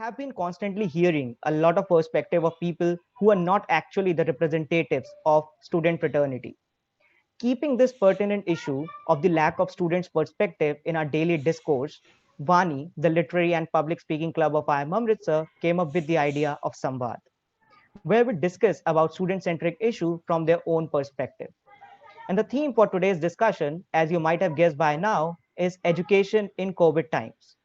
have been constantly hearing a lot of perspective of people who are not actually the representatives of student fraternity. Keeping this pertinent issue of the lack of students' perspective in our daily discourse, Vani, the literary and public speaking club of IIM Amritsar, came up with the idea of Samvad, where we discuss about student-centric issue from their own perspective. And the theme for today's discussion, as you might have guessed by now, is education in COVID times.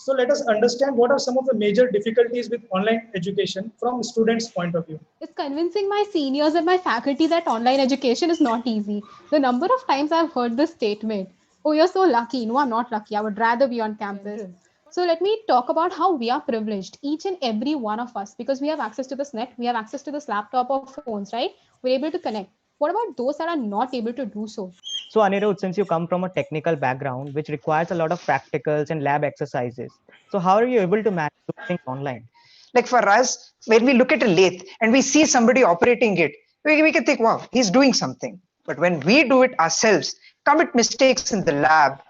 So let us understand what are some of the major difficulties with online education from students' point of view. It's convincing my seniors and my faculty that online education is not easy. The number of times I've heard this statement, oh, you're so lucky. No, I'm not lucky. I would rather be on campus. So let me talk about how we are privileged, each and every one of us, because we have access to this net, we have access to this laptop or phones, right? We're able to connect. What about those that are not able to do so? So Anirudh, since you come from a technical background, which requires a lot of practicals and lab exercises, so how are you able to manage those things online? Like for us, when we look at a lathe and we see somebody operating it, we can think, wow, he's doing something. But when we do it ourselves, commit mistakes in the lab,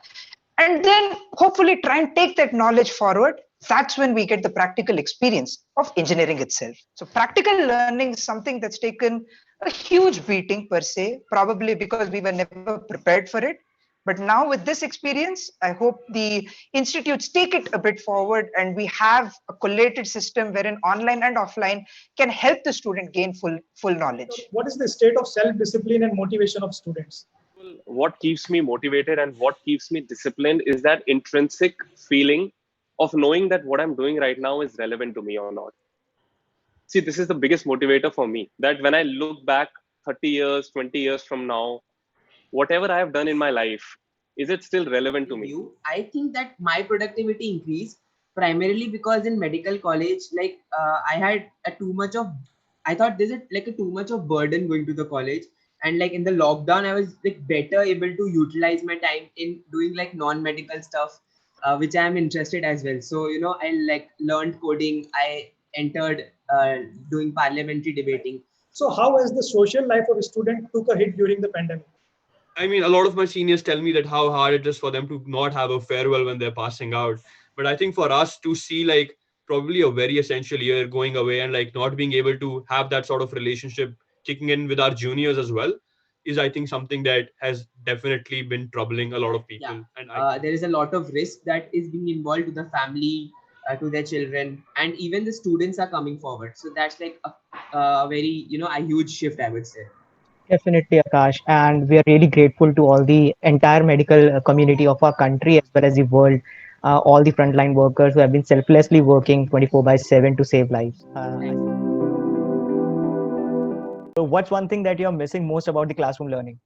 and then hopefully try and take that knowledge forward, that's when we get the practical experience of engineering itself. So practical learning is something that's taken a huge beating per se, probably because we were never prepared for it. But now with this experience, I hope the institutes take it a bit forward and we have a collated system wherein online and offline can help the student gain full knowledge. So what is the state of self-discipline and motivation of students? What keeps me motivated and what keeps me disciplined is that intrinsic feeling of knowing that what I'm doing right now is relevant to me or not. See, this is the biggest motivator for me, that when I look back 30 years, 20 years from now, whatever I have done in my life, is it still relevant to me? I think that my productivity increased primarily because in medical college, I had I thought there's a too much of burden going to the college. And like in the lockdown, I was like better able to utilize my time in doing like non-medical stuff, which I am interested as well. So, I like learned coding. I entered doing parliamentary debating. So how has the social life of a student took a hit during the pandemic? I mean, a lot of my seniors tell me that how hard it is for them to not have a farewell when they're passing out. But I think for us to see like probably a very essential year going away and like not being able to have that sort of relationship kicking in with our juniors as well is, I think, something that has definitely been troubling a lot of people. Yeah. And there is a lot of risk that is being involved to the family, to their children, and even the students are coming forward. So that's like a very, a huge shift, I would say. Definitely, Akash. And we are really grateful to all the entire medical community of our country as well as the world, all the frontline workers who have been selflessly working 24/7 to save lives. So what's one thing that you're missing most about the classroom learning?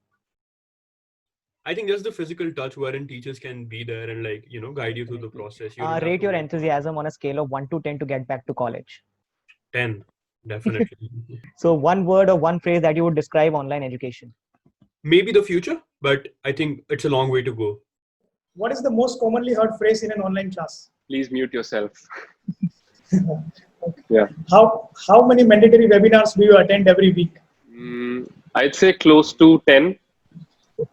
I think just the physical touch wherein teachers can be there and like, guide you through the process. Rate your enthusiasm on a scale of 1 to 10 to get back to college. 10, definitely. So one word or one phrase that you would describe online education? Maybe the future, but I think it's a long way to go. What is the most commonly heard phrase in an online class? Please mute yourself. Okay. Yeah. How many mandatory webinars do you attend every week? I'd say close to 10.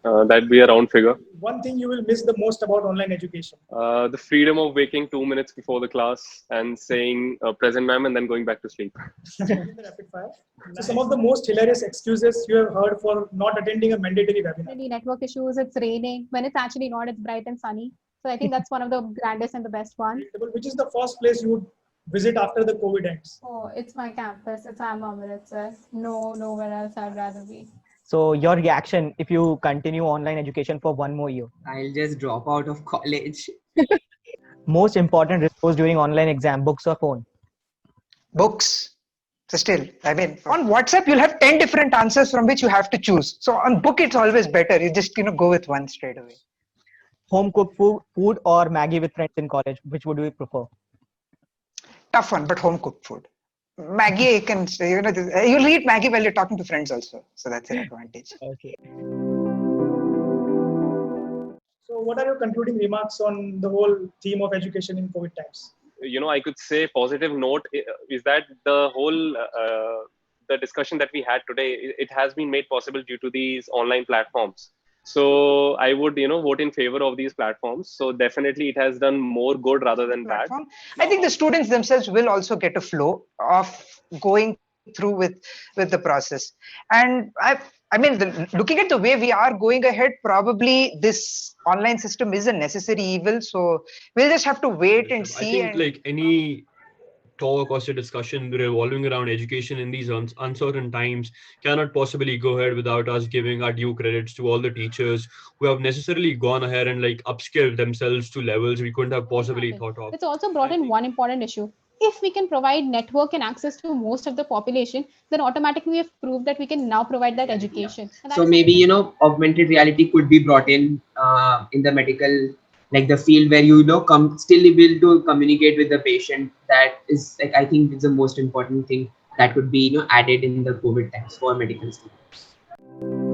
That'd be a round figure. One thing you will miss the most about online education? The freedom of waking 2 minutes before the class and saying present ma'am and then going back to sleep. Rapid fire. So some of the most hilarious excuses you have heard for not attending a mandatory webinar? Network issues, it's raining. When it's actually not, it's bright and sunny. So I think that's one of the grandest and the best ones. Which is the first place you would visit after the COVID ends? Oh, it's my campus. It's IIM Amritsar. No, nowhere else I'd rather be. So your reaction if you continue online education for one more year? I'll just drop out of college. Most important resource during online exam, books or phone? Books. So still, I mean, on WhatsApp, you'll have 10 different answers from which you have to choose. So on book, it's always better. You just, go with one straight away. Home cooked food or Maggie with friends in college? Which would you prefer? Tough one, but home cooked food. Maggie, you can say, you'll eat Maggie while you're talking to friends also. So that's an advantage. Okay. So what are your concluding remarks on the whole theme of education in COVID times? I could say positive note is that the whole the discussion that we had today, it has been made possible due to these online platforms. So I would, vote in favor of these platforms. So definitely it has done more good rather than bad. Platform. I think the students themselves will also get a flow of going through with the process. And I mean, looking at the way we are going ahead, probably this online system is a necessary evil. So we'll just have to wait and I see. think And like any talk or say discussion revolving around education in these uncertain times cannot possibly go ahead without us giving our due credits to all the teachers who have necessarily gone ahead and like upskilled themselves to levels we couldn't have possibly thought of. It's also brought I in think- one important issue. If we can provide network and access to most of the population, then automatically we have proved that we can now provide that education. And that So is maybe something- augmented reality could be brought in the medical, like the field where still able to communicate with the patient. That is like, I think it's the most important thing that could be added in the COVID times for medical students.